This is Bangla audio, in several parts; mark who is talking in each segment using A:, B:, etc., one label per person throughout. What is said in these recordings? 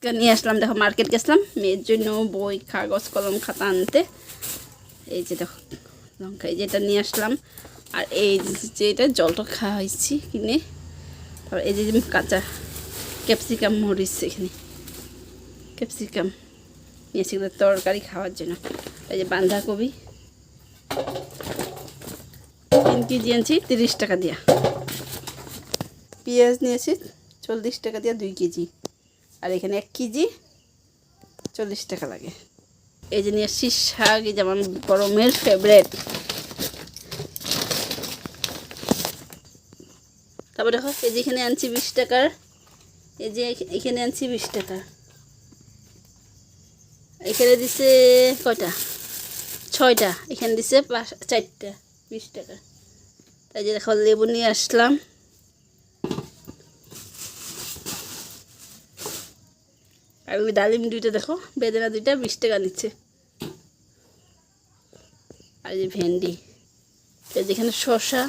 A: নিয়ে আসলাম, দেখো মার্কেট গেছিলাম মেয়ের জন্য বই কাগজ কলম খাতা আনতে। এই যে দেখো লঙ্কা, এই যেটা নিয়ে আসলাম। আর এই যে এটা জলটা খাওয়া হয়েছি কিনে। তারপর এই যে কাঁচা ক্যাপসিকাম মরিচ, এখানে ক্যাপসিকাম নিয়েছি তরকারি খাওয়ার জন্য। এই যে বাঁধাকপি 3 কেজি আনছি 30 টাকা দিয়া। পেঁয়াজ নিয়েছি 40 টাকা দিয়া 2 কেজি। আর এখানে 1 কেজি 40 টাকা লাগে। এই যে নিয়ে আসছি শাক, এই যে আমার গরমের ফেভারেট। তারপর দেখো এই যে এখানে আনছি 20 টাকার, এই যে এখানে আনছি 20 টাকা। এখানে দিছে কয়টা, 6টা, এখানে দিছে 4টা 20 টাকা। তাই যে দেখো লেবু নিয়ে আসলাম। আর ওই ডালিম 2টা দেখো, বেদানা 2টা 20 টাকা নিচ্ছে। আর যে ভেন্ডি, এই যেখানে শসা,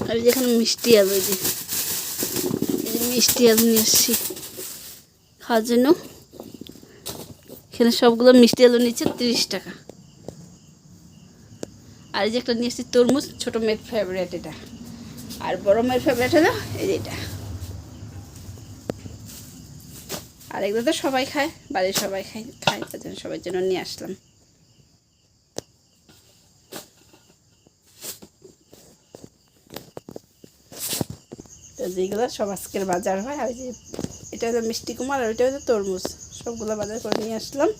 A: আর যেখানে মিষ্টি আলু, এই যে মিষ্টি আলু নিয়ে আসছি খাওয়ার জন্য। এখানে সবগুলো মিষ্টি আলু নিচ্ছে 30 টাকা। আর এই যে একটা নিয়ে এসেছি তরমুজ, ছোটো মেয়ের ফেভারিট এটা। আর বড় মেয়ের ফেভারিট হলো এই যে এটা। আর এগুলো তো সবাই খায়, বাড়ির সবাই খায়, তার জন্য সবার জন্য নিয়ে আসলাম। তো যেগুলো সব আজকের বাজার হয়। আর যে এটা হলো মিষ্টি কুমার, আর ওইটা হলো তরমুজ, সবগুলো বাজার করে নিয়ে আসলাম।